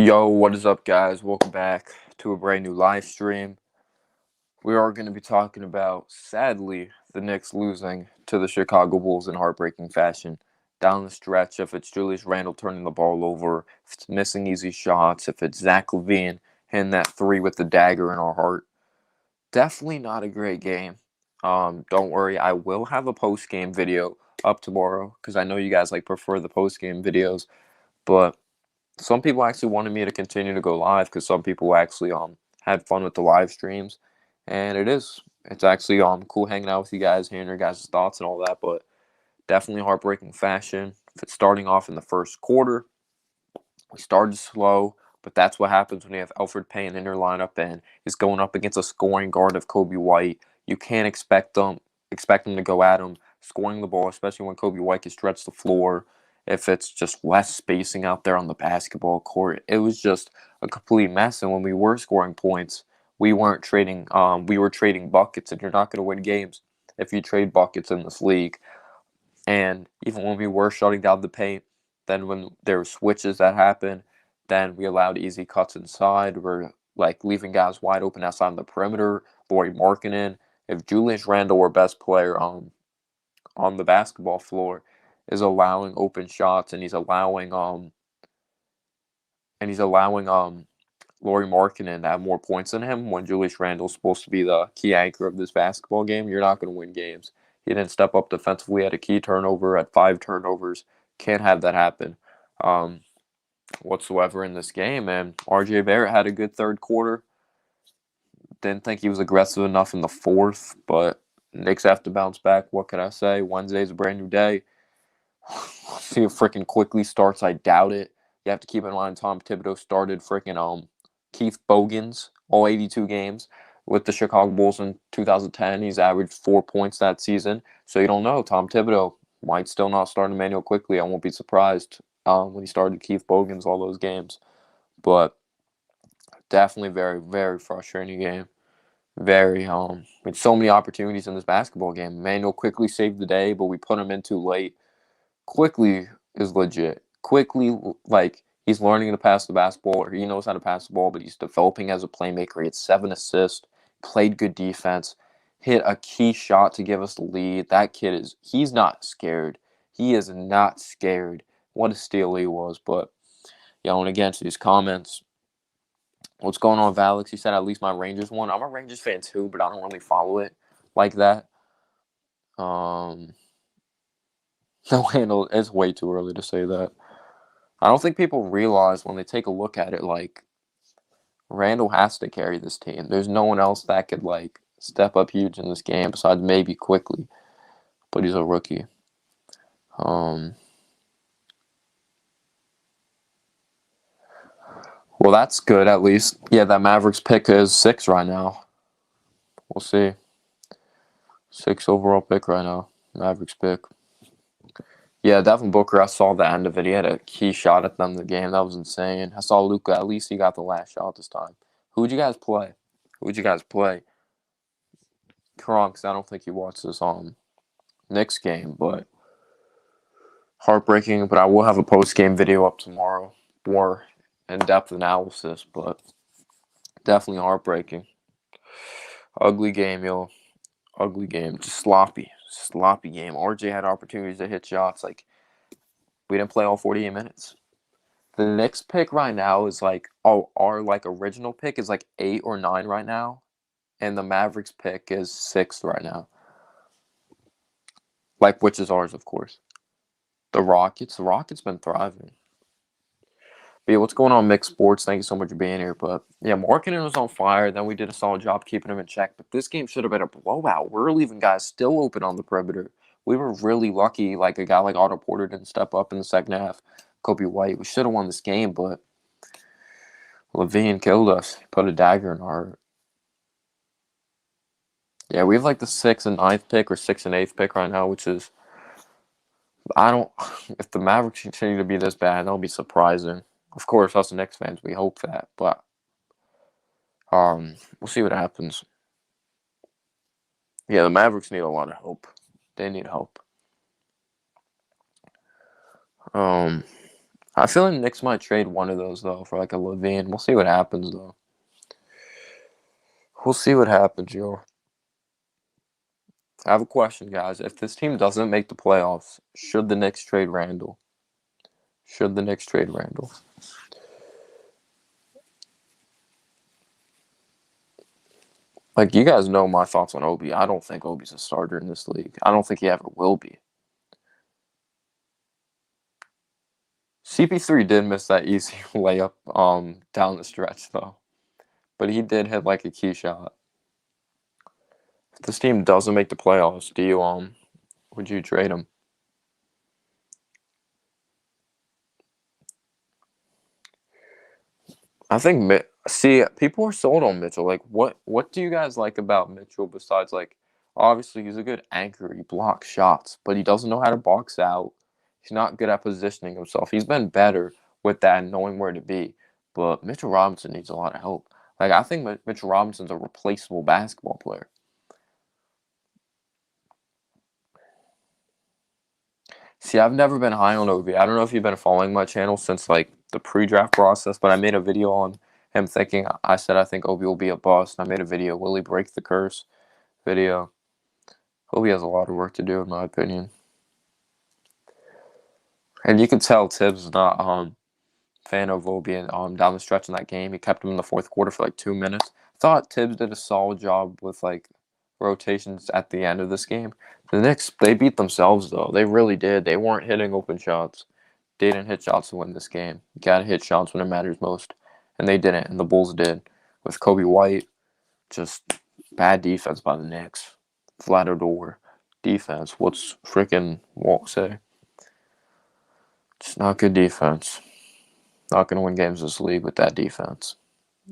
Yo, what is up, guys? Welcome back to a brand new live stream. We are going to be talking about, sadly, the Knicks losing to the Chicago Bulls in heartbreaking fashion. Down the stretch, if it's Julius Randle turning the ball over, if it's missing easy shots, if it's Zach LaVine hitting that three with the dagger in our heart. Definitely not a great game. Don't worry, I will have a post-game video up tomorrow because I know you guys prefer the post-game videos, but some people actually wanted me to continue to go live because some people actually had fun with the live streams, and it's actually cool hanging out with you guys, hearing your guys' thoughts and all that. But definitely heartbreaking fashion. If it's starting off in the first quarter, we started slow, but that's what happens when you have Alfred Payne in your lineup and he's going up against a scoring guard of Kobe White. You can't expect them to go at him scoring the ball, especially when Kobe White can stretch the floor. If it's just less spacing out there on the basketball court, it was just a complete mess. And when we were scoring points, we weren't trading. We were trading buckets, and you're not going to win games if you trade buckets in this league. And even when we were shutting down the paint, then when there were switches that happened, then we allowed easy cuts inside. We're leaving guys wide open outside the perimeter. Lauri Markkanen. If Julius Randle, our best player on the basketball floor, is allowing open shots and he's allowing Lauri Markkanen to have more points than him when Julius Randle's supposed to be the key anchor of this basketball game, you're not going to win games. He didn't step up defensively, had a key turnover, at 5 turnovers. Can't have that happen whatsoever in this game. And RJ Barrett had a good third quarter. Didn't think he was aggressive enough in the fourth, but Knicks have to bounce back. What can I say? Wednesday's a brand new day. See if freaking quickly starts. I doubt it. You have to keep in mind Tom Thibodeau started freaking Keith Bogans all 82 games with the Chicago Bulls in 2010. He's averaged 4 points that season. So you don't know. Tom Thibodeau might still not start Emmanuel quickly. I won't be surprised when he started Keith Bogans all those games. But definitely very, very frustrating game. Very with so many opportunities in this basketball game. Emmanuel quickly saved the day, but we put him in too late. Quickly is legit. Quickly, he's learning to pass the basketball, or he knows how to pass the ball, but he's developing as a playmaker. He had 7 assists, played good defense, hit a key shot to give us the lead. That kid he's not scared. He is not scared. What a steal he was. But, and again, to these comments, what's going on with Alex? He said at least my Rangers won. I'm a Rangers fan too, but I don't really follow it like that. No handle. It's way too early to say that. I don't think people realize when they take a look at it, Randall has to carry this team. There's no one else that could step up huge in this game besides maybe quickly, but he's a rookie. Well, that's good at least. Yeah, that Mavericks pick is 6 right now. We'll see. 6 overall pick right now. Mavericks pick. Yeah, Devin Booker, I saw the end of it. He had a key shot at the end of the game. That was insane. I saw Luka. At least he got the last shot this time. Who'd you guys play? Because I don't think you watched this Knicks game, but heartbreaking. But I will have a post-game video up tomorrow. More in-depth analysis, but definitely heartbreaking. Ugly game, yo. Ugly game. Just sloppy. Sloppy game. RJ had opportunities to hit shots. We didn't play all 48 minutes. The Knicks pick right now is our original pick is 8 or 9 right now, and the Mavericks pick is 6th right now. Which is ours, of course. The Rockets been thriving. But yeah, what's going on, Mixed Sports? Thank you so much for being here. But yeah, Markkanen was on fire. Then we did a solid job keeping him in check. But this game should have been a blowout. We're leaving guys still open on the perimeter. We were really lucky. A guy like Otto Porter didn't step up in the second half. Kobe White. We should have won this game, but LaVine killed us. He put a dagger in our heart. Yeah, we have the 6th and 9th pick or 6th and 8th pick right now, which is if the Mavericks continue to be this bad, that'll be surprising. Of course, us Knicks fans, we hope that, but we'll see what happens. Yeah, the Mavericks need a lot of help. They need help. I feel like Knicks might trade one of those though for like a Levine. We'll see what happens though. We'll see what happens, yo. I have a question, guys. If this team doesn't make the playoffs, should the Knicks trade Randall? Should the Knicks trade Randall? Like, you guys know my thoughts on Obi. I don't think Obi's a starter in this league. I don't think he ever will be. CP3 did miss that easy layup down the stretch though. But he did hit like a key shot. If this team doesn't make the playoffs, do you would you trade him? I think see people are sold on Mitchell. Like what do you guys like about Mitchell besides like obviously he's a good anchor. He blocks shots, but he doesn't know how to box out. He's not good at positioning himself. He's been better with that and knowing where to be. But Mitchell Robinson needs a lot of help. Like I think Mitchell Robinson's a replaceable basketball player. See, I've never been high on Obi. I don't know if you've been following my channel since like the pre-draft process, but I made a video on him thinking I said I think Obi will be a bust. I made a video, will he break the curse video. Obi has a lot of work to do in my opinion. And you could tell Tibbs is not fan of Obi and down the stretch in that game. He kept him in the fourth quarter for like 2 minutes. I thought Tibbs did a solid job with like rotations at the end of this game. The Knicks, they beat themselves though. They really did. They weren't hitting open shots. They didn't hit shots to win this game. You gotta hit shots when it matters most. And they didn't, and the Bulls did. With Kobe White, just bad defense by the Knicks. Flat door defense. What's freaking Walt say? It's not good defense. Not gonna win games this league with that defense.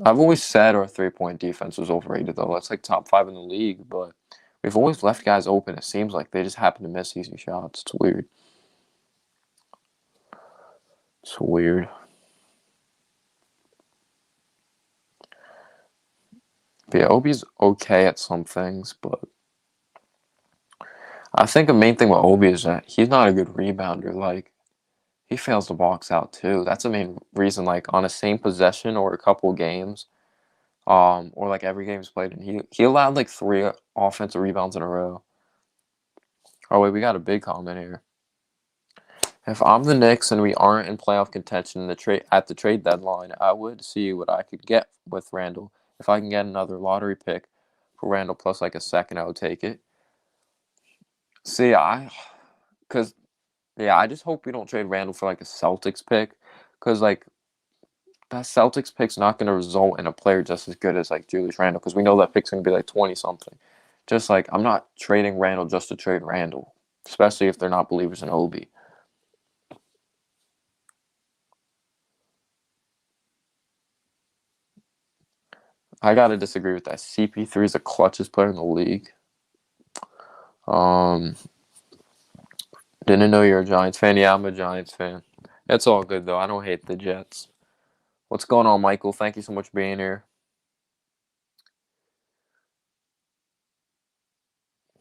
I've always said our 3-point defense was overrated though. That's like top 5 in the league, but we've always left guys open. It seems like they just happen to miss easy shots. It's weird. It's weird. But yeah, Obi's okay at some things, but I think the main thing with Obi is that he's not a good rebounder. Like, he fails to box out too. That's the main reason, like, on a same possession or a couple games, or like every game he's played in, he allowed like 3 offensive rebounds in a row. Oh wait, we got a big comment here. If I'm the Knicks and we aren't in playoff contention in at the trade deadline, I would see what I could get with Randall. If I can get another lottery pick for Randall plus like a second, I would take it. See, cause yeah, I just hope we don't trade Randall for like a Celtics pick, cause like that Celtics pick's not going to result in a player just as good as like Julius Randall, because we know that pick's going to be like 20 something. Just like I'm not trading Randall just to trade Randall, especially if they're not believers in Obi. I gotta disagree with that. CP3 is the clutchest player in the league. Um, didn't know you're a Giants fan. Yeah, I'm a Giants fan. It's all good though. I don't hate the Jets. What's going on, Michael? Thank you so much for being here.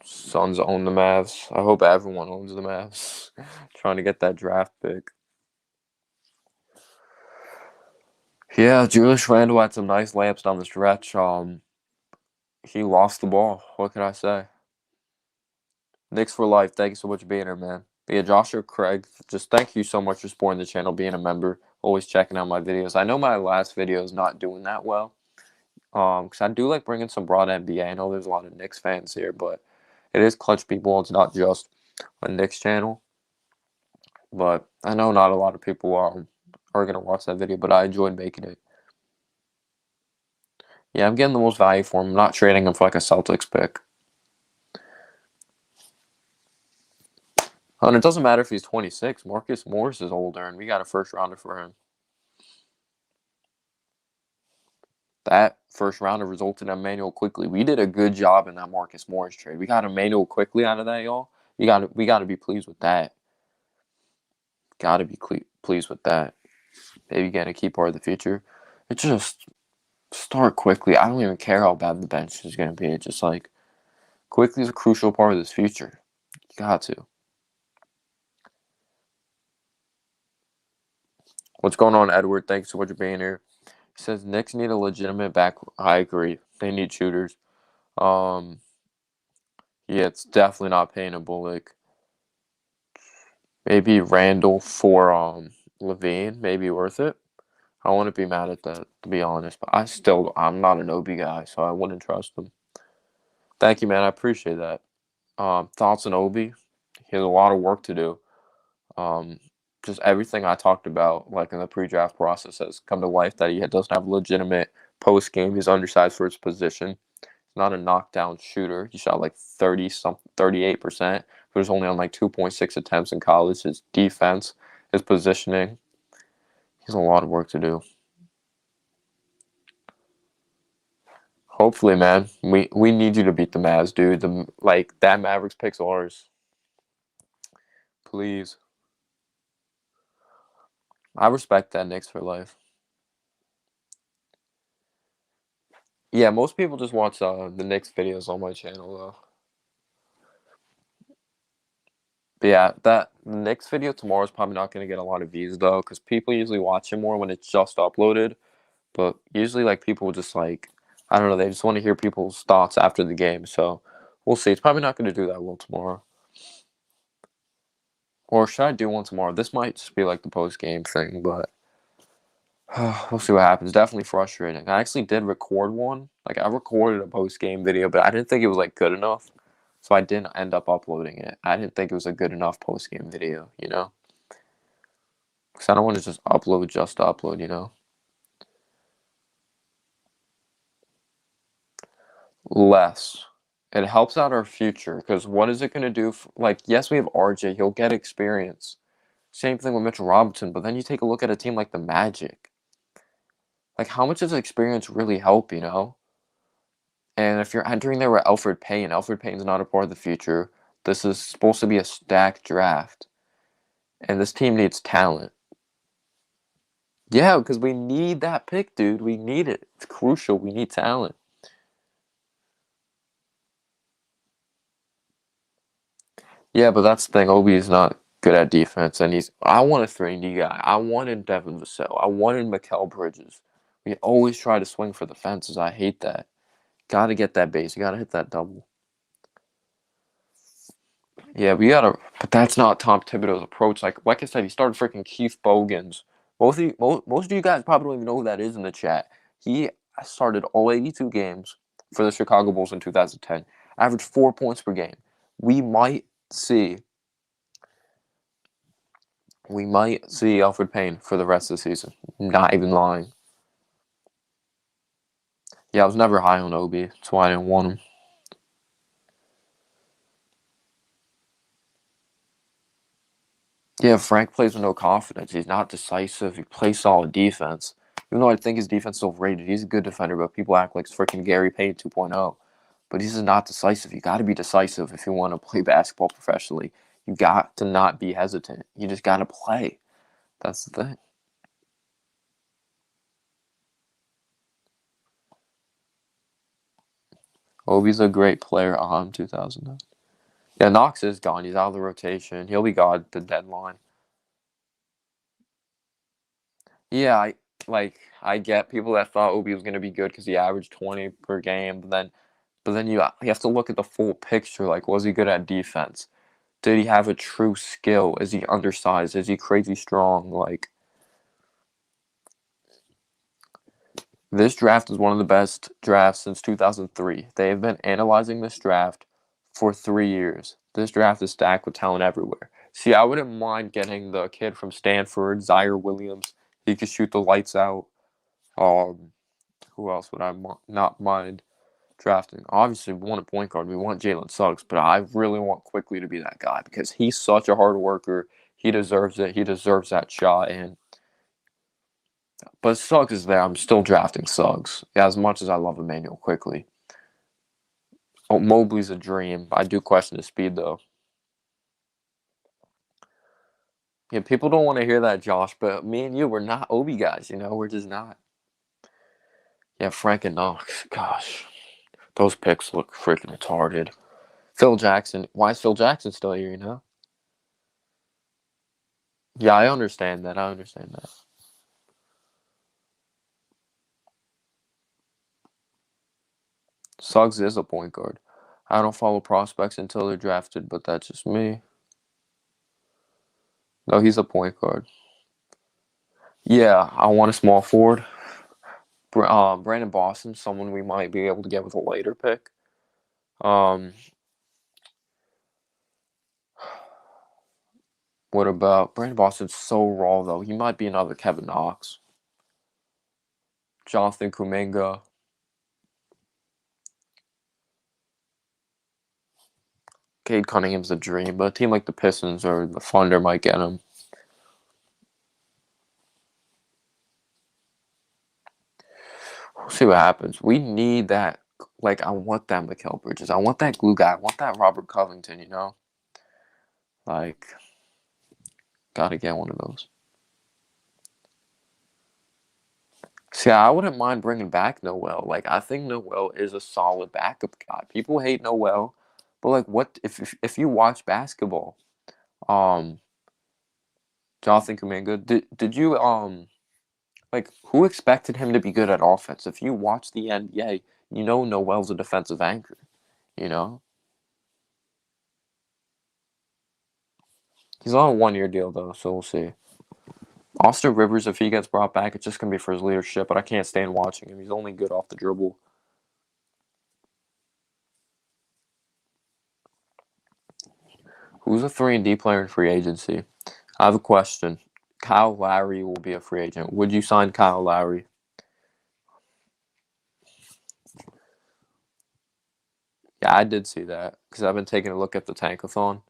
Suns own the Mavs. I hope everyone owns the Mavs. Trying to get that draft pick. Yeah, Julius Randle had some nice layups down the stretch. He lost the ball. What can I say? Knicks for life. Thank you so much for being here, man. But yeah, Joshua Craig, just thank you so much for supporting the channel, being a member, always checking out my videos. I know my last video is not doing that well. Because I do like bringing some broad NBA. I know there's a lot of Knicks fans here, but it is clutch people. It's not just a Knicks channel. But I know not a lot of people are gonna watch that video, but I enjoyed making it. Yeah, I'm getting the most value for him. I'm not trading him for like a Celtics pick. And it doesn't matter if he's 26. Marcus Morris is older, and we got a first rounder for him. That first rounder resulted in Emmanuel Quickly. We did a good job in that Marcus Morris trade. We got Emmanuel Quickly out of that, y'all. We got to be pleased with that. Got to be pleased with that. Maybe get a key part of the future. It's just start quickly. I don't even care how bad the bench is going to be. It's just like Quickly is a crucial part of this future. You got to. What's going on, Edward? Thanks so much for being here. He says Knicks need a legitimate back. I agree. They need shooters. Um, yeah, it's definitely not paying a Bullock. Maybe Randall for Levine. Maybe worth it. I wouldn't be mad at that, to be honest. But I'm not an Obi guy, so I wouldn't trust him. Thank you, man. I appreciate that. Thoughts on Obi? He has a lot of work to do. Um, just everything I talked about, like in the pre-draft process, has come to life. That he doesn't have a legitimate post game. He's undersized for his position. He's not a knockdown shooter. He shot like 38%, but was only on like 2.6 attempts in college. His defense, his positioning, he has a lot of work to do. Hopefully, man. We need you to beat the Mavs, dude. That Mavericks pick's ours. Please. I respect that Knicks for life. Yeah, most people just watch the Knicks videos on my channel though. But yeah, that Knicks video tomorrow is probably not going to get a lot of views though, because people usually watch it more when it's just uploaded. But usually, like people just like I don't know, they just want to hear people's thoughts after the game. So we'll see. It's probably not going to do that well tomorrow. Or should I do one tomorrow? This might just be like the post game thing, but we'll see what happens. Definitely frustrating. I actually did record one. Like I recorded a post game video, but I didn't think it was like good enough, so I didn't end up uploading it. I didn't think it was a good enough post game video, because I don't want to just upload, Less. It helps out our future because what is it going to do? Yes, we have RJ. He'll get experience. Same thing with Mitchell Robinson. But then you take a look at a team like the Magic. Like, how much does experience really help, And if you're entering there with Elfrid Payton's not a part of the future. This is supposed to be a stacked draft. And this team needs talent. Yeah, because we need that pick, dude. We need it. It's crucial. We need talent. Yeah, but that's the thing. Obi is not good at defense, and I want a 3D guy. I wanted Devin Vassell. I wanted Mikal Bridges. We always try to swing for the fences. I hate that. Got to get that base. You got to hit that double. Yeah, but that's not Tom Thibodeau's approach. Like I said, he started freaking Keith Bogans. Most of you guys probably don't even know who that is in the chat. He started all 82 games for the Chicago Bulls in 2010. Averaged 4 points per game. We might see Elfrid Payton for the rest of the season. Not even lying. Yeah, I was never high on Obi. That's why I didn't want him. Yeah, Frank plays with no confidence. He's not decisive. He plays solid defense. Even though I think his defense is overrated, he's a good defender, but people act like it's freaking Gary Payton 2.0. But he's just not decisive. You got to be decisive if you want to play basketball professionally. You got to not be hesitant. You just got to play. That's the thing. Obi's a great player on 2000. Yeah, Knox is gone. He's out of the rotation. He'll be gone at the deadline. Yeah, I get people that thought Obi was going to be good because he averaged 20 per game, but then you have to look at the full picture. Like, was he good at defense? Did he have a true skill? Is he undersized? Is he crazy strong? Like, this draft is one of the best drafts since 2003. They have been analyzing this draft for 3 years. This draft is stacked with talent everywhere. See, I wouldn't mind getting the kid from Stanford, Zaire Williams. He could shoot the lights out. Um, who else would I not mind drafting? Obviously, we want a point guard. We want Jalen Suggs, but I really want Quickly to be that guy because he's such a hard worker. He deserves it. He deserves that shot. But Suggs is there. I'm still drafting Suggs as much as I love Emmanuel Quickly. Oh, Mobley's a dream. I do question his speed though. Yeah, people don't want to hear that, Josh. But me and you, we're not Obi guys. We're just not. Yeah, Frank and Knox. Gosh, those picks look freaking retarded. Phil Jackson. Why is Phil Jackson still here? Yeah, I understand that. Suggs is a point guard. I don't follow prospects until they're drafted, but that's just me. No, he's a point guard. Yeah, I want a small forward. Brandon Boston, someone we might be able to get with a later pick. Um, what about Brandon Boston's so raw though? He might be another Kevin Knox. Jonathan Kuminga. Cade Cunningham's a dream, but a team like the Pistons or the Thunder might get him. We'll see what happens. We need that. Like, I want that Mikal Bridges. I want that glue guy. I want that Robert Covington, you know? Like, gotta get one of those. See, I wouldn't mind bringing back Noel. Like, I think Noel is a solid backup guy. People hate Noel, but like, what if you watch basketball? Um, Jonathan Kuminga, did you like who expected him to be good at offense? If you watch the NBA, you know Noel's a defensive anchor. You know he's on a 1 year deal though, so we'll see. Austin Rivers, if he gets brought back, it's just gonna be for his leadership. But I can't stand watching him. He's only good off the dribble. Who's a 3-and-D player in free agency? I have a question. Kyle Lowry will be a free agent. Would you sign Kyle Lowry? Yeah, I did see that because I've been taking a look at the Tankathon.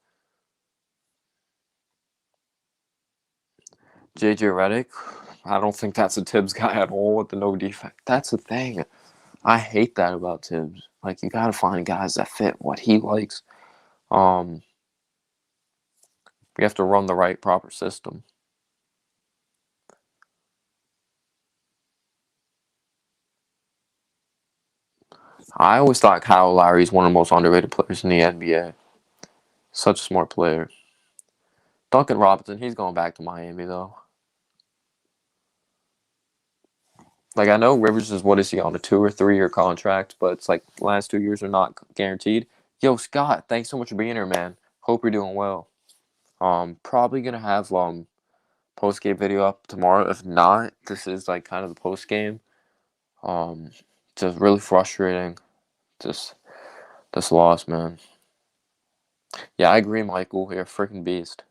JJ Redick, I don't think that's a Tibbs guy at all with the no defect. That's the thing. I hate that about Tibbs. Like, you gotta find guys that fit what he likes. Um, we have to run the right proper system. I always thought Kyle Lowry is one of the most underrated players in the NBA. Such a smart player. Duncan Robinson, he's going back to Miami though. Like, I know Rivers is, what is he, on a 2 or 3 year contract, but it's like the last 2 years are not guaranteed. Yo, Scott, thanks so much for being here, man. Hope you're doing well. Probably gonna have post game video up tomorrow. If not, this is like kind of the post game. Um, just really frustrating. Just this loss, man. Yeah, I agree, Michael. You're a freaking beast.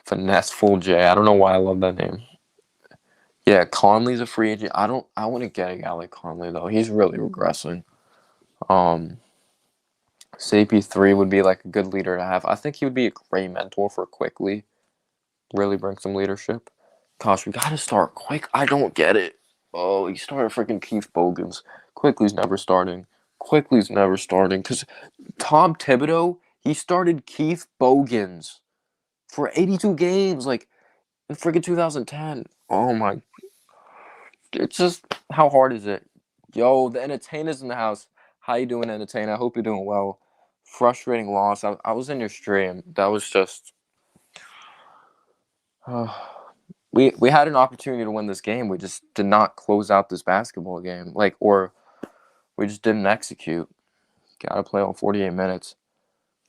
Finesse Full J. I don't know why I love that name. Yeah, Conley's a free agent. I wouldn't get a guy like Conley though. He's really regressing. Um, CP3 would be like a good leader to have. I think he would be a great mentor for Quickly. Really bring some leadership. Gosh, we gotta start quick. I don't get it. Oh, he started freaking Keith Bogans. Quickly's never starting. Quickly's never starting. Because Tom Thibodeau, he started Keith Bogans for 82 games, like in freaking 2010. Oh my. It's just, how hard is it? Yo, the entertainer's in the house. How you doing, entertainer? I hope you're doing well. Frustrating loss. I was in your stream. That was just. We had an opportunity to win this game. We just did not close out this basketball game. Like, or we just didn't execute. Gotta play on 48 minutes.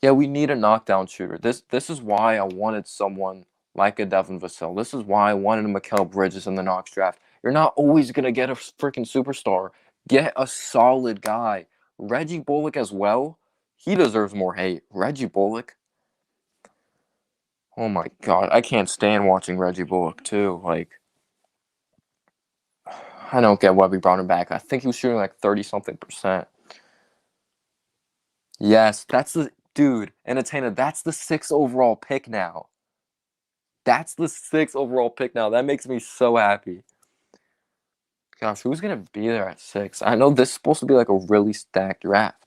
Yeah, we need a knockdown shooter. This is why I wanted someone like a Devin Vassell. This is why I wanted a Mikal Bridges in the Knox draft. You're not always gonna get a freaking superstar. Get a solid guy. Reggie Bullock as well. He deserves more hate. Reggie Bullock. Oh my god, I can't stand watching Reggie Bullock too. Like, I don't get why we brought him back. I think he was shooting like 30-something%. Yes, that's the dude. Entertainer, that's the 6th overall pick now. That's the 6th overall pick now. That makes me so happy. Gosh, who's gonna be there at 6? I know this is supposed to be like a really stacked draft.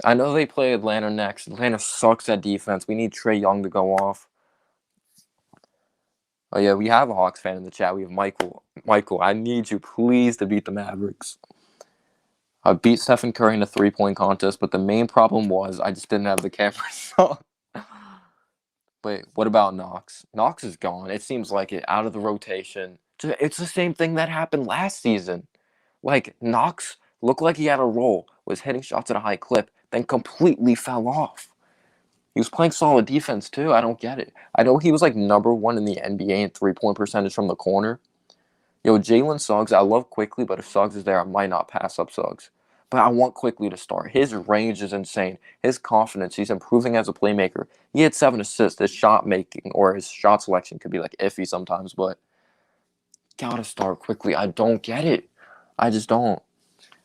I know they play Atlanta next. Atlanta sucks at defense. We need Trae Young to go off. Oh yeah, we have a Hawks fan in the chat. We have Michael. Michael, I need you please to beat the Mavericks. I beat Stephen Curry in a 3-point contest, but the main problem was I just didn't have the cameras on. Wait, what about Knox? Knox is gone. It seems like it, out of the rotation. It's the same thing that happened last season. Like, Knox looked like he had a roll, was hitting shots at a high clip, then completely fell off. He was playing solid defense, too. I don't get it. I know he was, like, number one in the NBA in three-point percentage from the corner. Yo, Jalen Suggs, I love Quickly, but if Suggs is there, I might not pass up Suggs. But I want Quickly to start. His range is insane. His confidence, he's improving as a playmaker. He had 7 assists. His shot making or his shot selection could be like iffy sometimes, but gotta start Quickly. I don't get it. I just don't.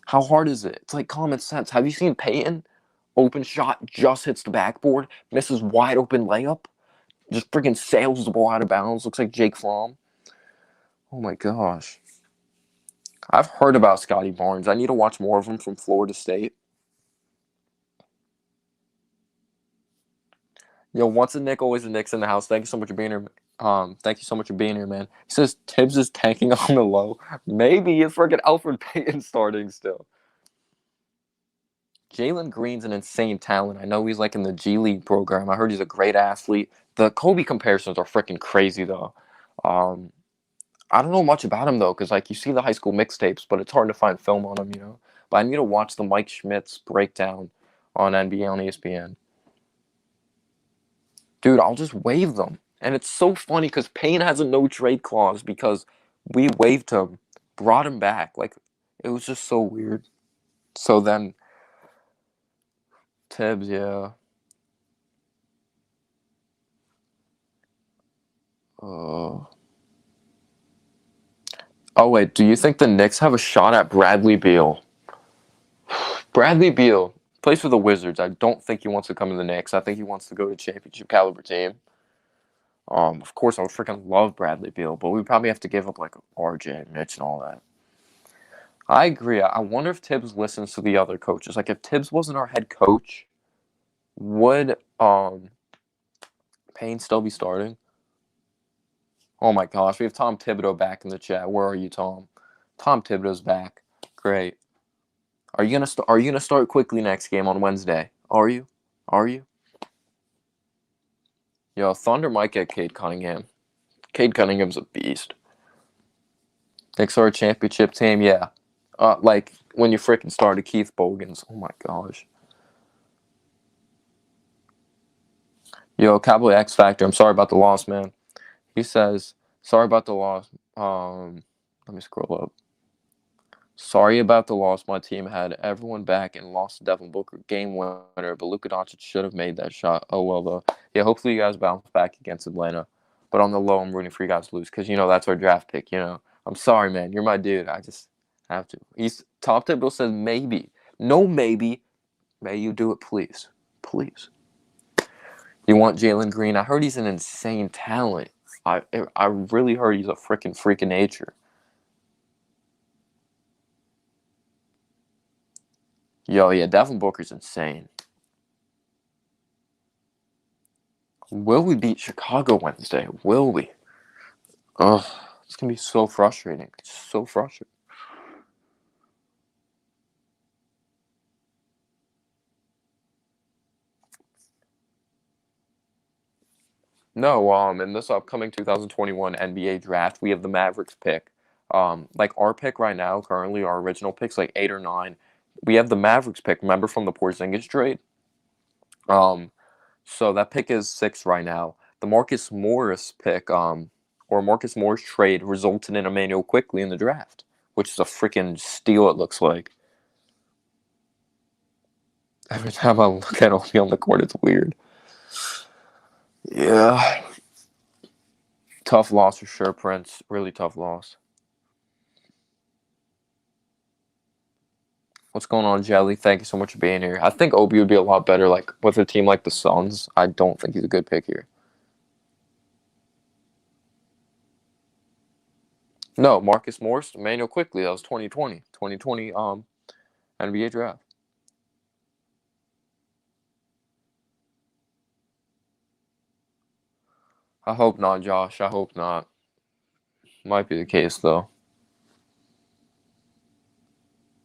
How hard is it? It's like common sense. Have you seen Peyton? Open shot, just hits the backboard, misses wide open layup, just freaking sails the ball out of bounds. Looks like Jake Fromm. Oh my gosh. I've heard about Scotty Barnes. I need to watch more of him from Florida State. Yo, once a Nick, always a Knicks in the house. Thank you so much for being here. Thank you so much for being here, man. He says Tibbs is tanking on the low. Maybe if freaking Alfred Payton starting still. Jalen Green's an insane talent. I know he's like in the G League program. I heard he's a great athlete. The Kobe comparisons are freaking crazy though. Um, I don't know much about him though, because like you see the high school mixtapes, but it's hard to find film on him. But I need to watch the Mike Schmitz breakdown on NBA on ESPN. Dude, I'll just waive them. And it's so funny because Payne has a no trade clause because we waived him, brought him back. Like, it was just so weird. So then, Tibbs, yeah. Uh, oh, wait, do you think the Knicks have a shot at Bradley Beal? Bradley Beal plays for the Wizards. I don't think he wants to come to the Knicks. I think he wants to go to championship caliber team. Of course, I would freaking love Bradley Beal, but we probably have to give up like RJ, Mitch, and all that. I agree. I wonder if Tibbs listens to the other coaches. Like if Tibbs wasn't our head coach, would Payne still be starting? Oh my gosh, we have Tom Thibodeau back in the chat. Where are you, Tom? Tom Thibodeau's back. Great. Are you gonna start Quickly next game on Wednesday? Are you? Are you? Yo, Thunder might get Cade Cunningham. Cade Cunningham's a beast. Knicks are a championship team, yeah. Like when you freaking started Keith Bogans. Oh my gosh. Yo, Cowboy X Factor. I'm sorry about the loss, man. He says, sorry about the loss. Let me scroll up. Sorry about the loss. My team had everyone back and lost to Devin Booker game winner, but Luka Doncic should have made that shot. Oh well, though. Yeah, hopefully you guys bounce back against Atlanta. But on the low, I'm rooting for you guys to lose because that's our draft pick. I'm sorry, man. You're my dude. I just have to. He's top table says maybe. No, maybe. May you do it, please, please. You want Jalen Green? I heard he's an insane talent. I really heard he's a freaking freak of nature. Yo, yeah, Devin Booker's insane. Will we beat Chicago Wednesday? Will we? Ugh, it's gonna be so frustrating. It's so frustrating. No, in this upcoming 2021 NBA draft, we have the Mavericks pick. Like our pick right now, currently our original pick's like 8 or 9. We have the Mavericks pick. Remember from the Porzingis trade? Um, so that pick is 6 right now. The Marcus Morris pick, or Marcus Morris trade resulted in Emmanuel Quickly in the draft, which is a freaking steal. It looks like. Every time I look at Obi on the court, it's weird. Yeah, tough loss for sure, Prince. Really tough loss. What's going on, Jelly? Thank you so much for being here. I think Obi would be a lot better, like with a team like the Suns. I don't think he's a good pick here. No, Marcus Morris, Emmanuel Quickly. That was 2020 NBA draft. I hope not, Josh. I hope not. Might be the case though.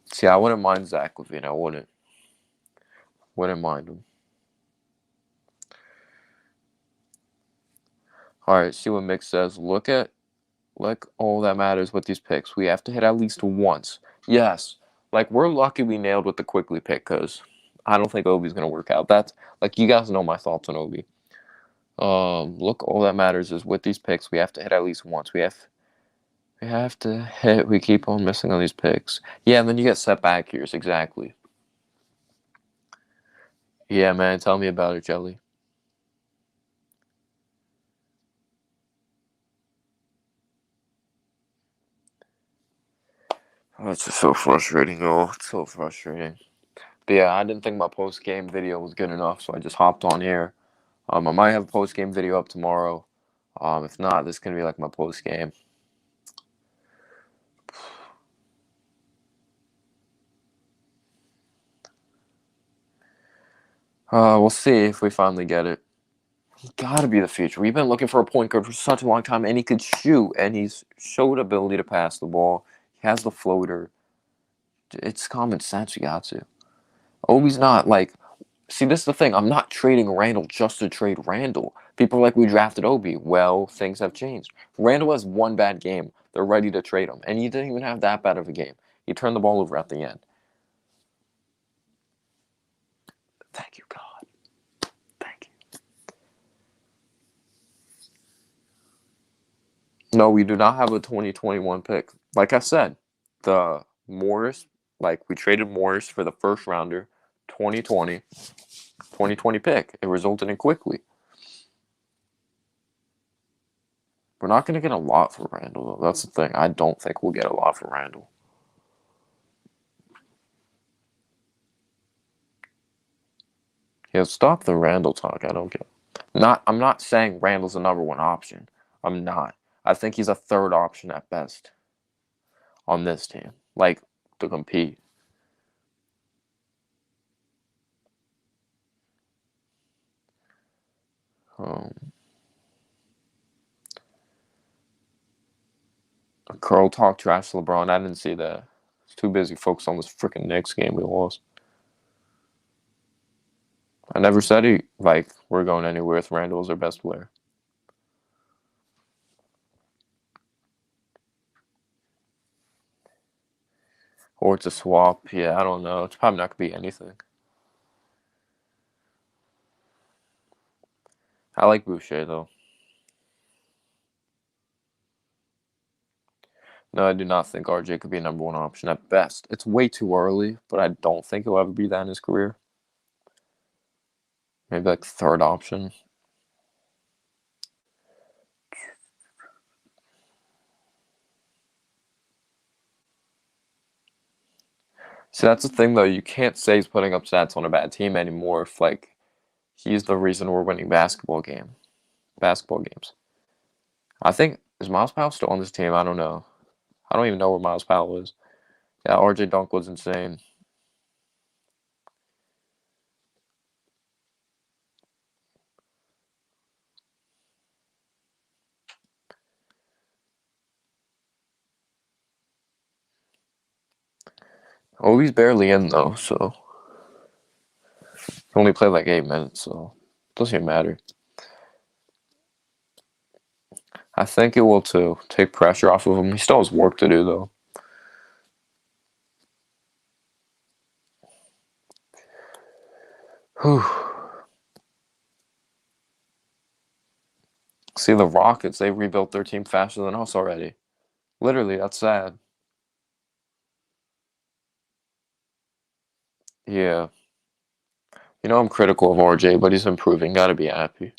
See, I wouldn't mind Zach Levine. I wouldn't mind him. All right, see what Mick says. Look, all that matters with these picks. We have to hit at least once. Yes. Like, we're lucky we nailed with the quickly pick because I don't think Obi's going to work out. That's, like, you guys know my thoughts on Obi. Look, all that matters is with these picks, we have to hit at least once. We have to hit. We keep on missing on these picks. Yeah, and then you get set back years. Exactly. Yeah, man. Tell me about it, Jelly. Oh, it's just so frustrating. Oh, it's so frustrating. But yeah, I didn't think my post game video was good enough, so I just hopped on here. I might have a post game video up tomorrow. If not, this is gonna be like my post game. We'll see if we finally get it. He's gotta be the future. We've been looking for a point guard for such a long time, and he could shoot, and he's showed ability to pass the ball. He has the floater. It's common sense. You got to. Obi's not like. See, this is the thing. I'm not trading Randall just to trade Randall. People are like, we drafted Obi. Well, things have changed. Randall has one bad game. They're ready to trade him, and he didn't even have that bad of a game. He turned the ball over at the end. Thank you, God. Thank you. No, we do not have a 2021 pick. Like I said, the Morris, like we traded Morris for the first rounder, 2020 pick. It resulted in quickly. We're not going to get a lot for Randall, though. That's the thing. I don't think we'll get a lot for Randall. Yeah, stop the Randall talk. I don't get. I'm not saying Randall's the number one option. I'm not. I think he's a third option at best on this team, like to compete. Um, Carl talked trash to LeBron. I didn't see that. I was too busy focused on this freaking Knicks game we lost. I never said we're going anywhere with Randall as our best player. Or it's a swap. Yeah, I don't know. It's probably not gonna be anything. I like Boucher though. No, I do not think RJ could be a number one option at best. It's way too early, but I don't think he'll ever be that in his career. Maybe like third option. See, that's the thing though. You can't say he's putting up stats on a bad team anymore. If like he's the reason we're winning basketball games. I think is Miles Powell still on this team? I don't know. I don't even know where Miles Powell is. Yeah, RJ Dunk was insane. Oh, he's barely in though, so he only played like 8 minutes, so it doesn't even matter. I think it will too. Take pressure off of him. He still has work to do though. Whew. See the Rockets, they rebuilt their team faster than us already. Literally, that's sad. Yeah. I'm critical of RJ, but he's improving. Gotta be happy.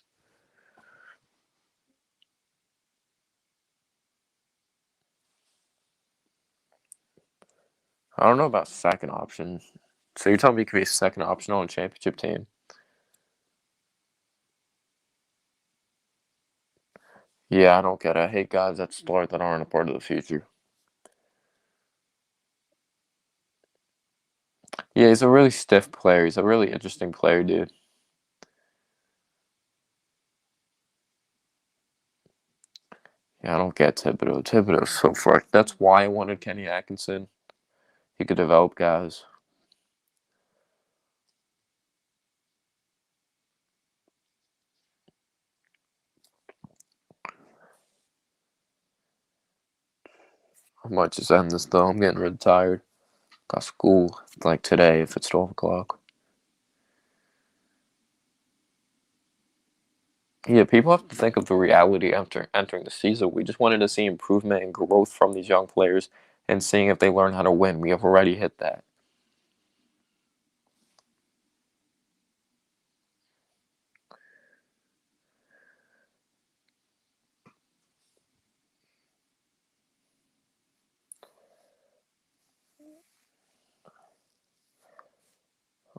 I don't know about second option. So you're telling me he could be a second option on a championship team? Yeah, I don't get it. I hate guys that start that aren't a part of the future. Yeah, he's a really stiff player. He's a really interesting player, dude. Yeah, I don't get Thibodeau. Thibodeau's so far. That's why I wanted Kenny Atkinson. He could develop guys. I might just end this though. I'm getting really tired. Got school like today if it's 12 o'clock. Yeah, people have to think of the reality after entering the season. We just wanted to see improvement and growth from these young players and seeing if they learn how to win. We have already hit that.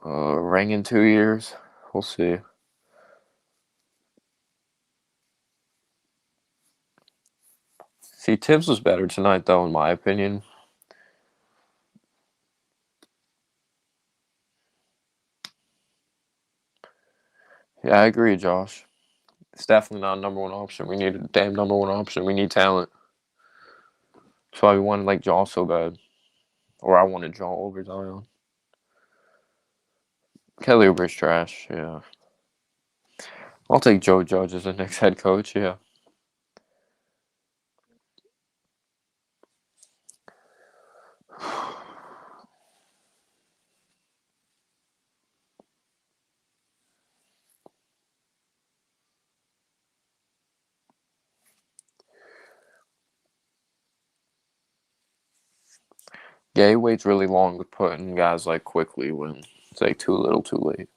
Ring in 2 years. We'll see. See, Tibbs was better tonight, though, in my opinion. Yeah, I agree, Josh. It's definitely not a number one option. We need a damn number one option. We need talent. That's why we wanted like Jaw so bad. Or I wanted Jaw over Zion. Kelly Oubre's trash, yeah. I'll take Joe Judge as the next head coach, yeah. Yeah, he waits really long with putting guys like quickly when it's like too little too late.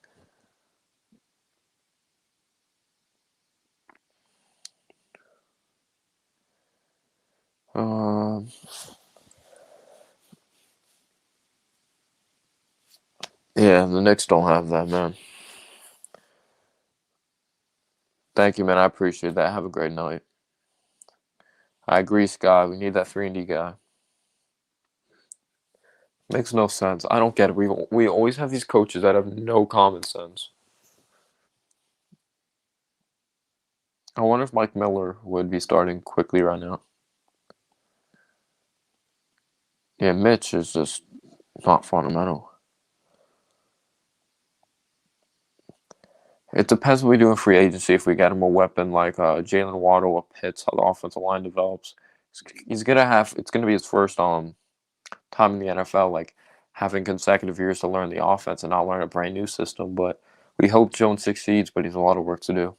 Um, yeah, the Knicks don't have that, man. Thank you, man. I appreciate that. Have a great night. I agree, Scott. We need that 3-and-D guy. Makes no sense. I don't get it. We always have these coaches that have no common sense. I wonder if Mike Miller would be starting quickly right now. Yeah, Mitch is just not fundamental. It depends what we do in free agency. If we get him a weapon like Jalen Waddle or Pitts, how the offensive line develops, he's gonna have. It's gonna be his first time in the NFL, like having consecutive years to learn the offense and not learn a brand new system. But we hope Jones succeeds, but he's a lot of work to do.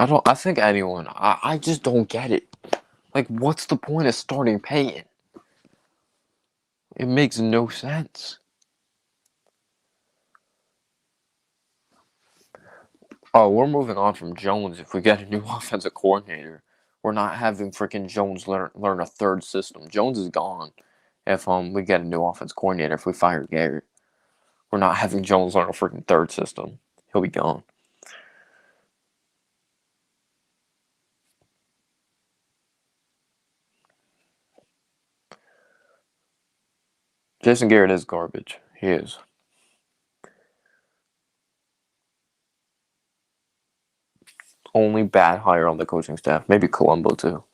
I think anyone. I just don't get it. Like, what's the point of starting Peyton? It makes no sense. Oh, we're moving on from Jones if we get a new offensive coordinator. We're not having freaking Jones learn a third system. Jones is gone if we get a new offense coordinator if we fire Garrett. We're not having Jones learn a freaking third system. He'll be gone. Jason Garrett is garbage. He is. Only bad hire on the coaching staff. Maybe Colombo too.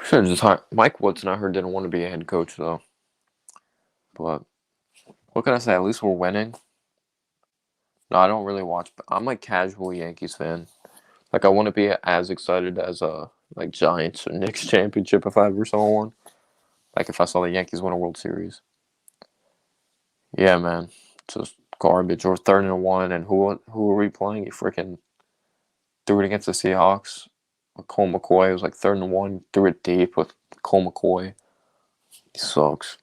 Should have just hired Mike Woodson. I heard didn't want to be a head coach though. But what can I say? At least we're winning. No, I don't really watch. I'm like casual Yankees fan. Like I wouldn't be as excited as like Giants or Knicks championship if I ever saw one. Like if I saw the Yankees win a World Series. Yeah, man, just garbage. Or 3rd and 1, and who are we playing? You freaking threw it against the Seahawks. With Cole McCoy, it was like 3rd and 1. Threw it deep with Cole McCoy. He sucks.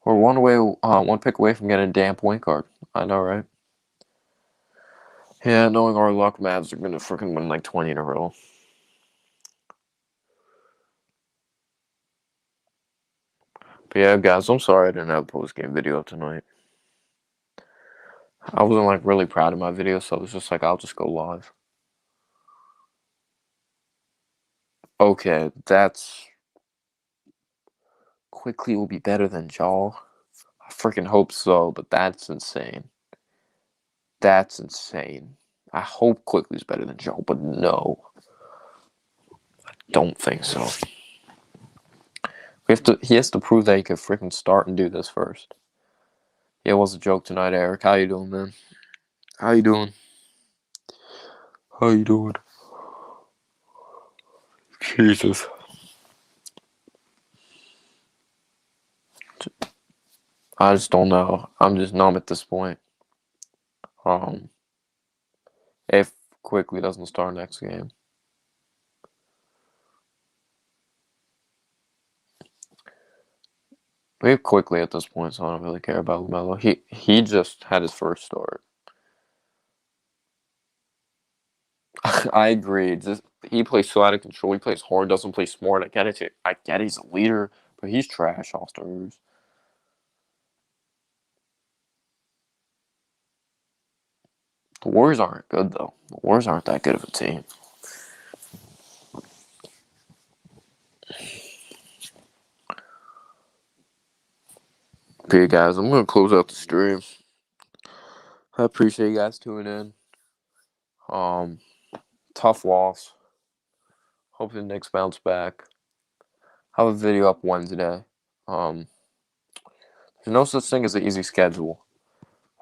We're one pick away from getting a damn point guard. I know, right? Yeah, knowing our luck, Mavs are gonna freaking win like 20 in a row. But yeah, guys, I'm sorry I didn't have a post game video tonight. I wasn't like really proud of my video, so I was just like, I'll just go live. Okay, that's quickly will be better than Jaw. I freaking hope so, but that's insane. That's insane. I hope Quickly's better than Joe, but no, don't think so. He has to prove that he can freaking start and do this first. Yeah, it was a joke tonight, Eric. How you doing, man? How you doing? How you doing? Jesus. I just don't know. I'm just numb at this point. Um, if Quickly doesn't start next game, we have Quickly at this point, so I don't really care about LaMelo. He just had his first start. I agree. Just he plays so out of control. He plays hard, doesn't play smart. I get it. I get he's a leader, but he's trash. All stars. The Warriors aren't good though. The Warriors aren't that good of a team. Okay, guys, I'm gonna close out the stream. I appreciate you guys tuning in. Um, tough loss. Hope the Knicks bounce back. Have a video up Wednesday. Um, there's no such thing as an easy schedule.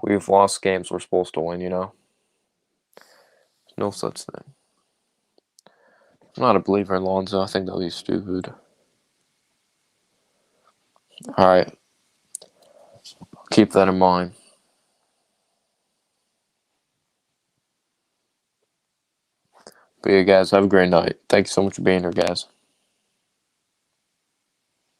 We've lost games we're supposed to win, There's no such thing. I'm not a believer in Lonzo. I think that he's stupid. Alright. Keep that in mind. But yeah, guys, have a great night. Thank you so much for being here, guys.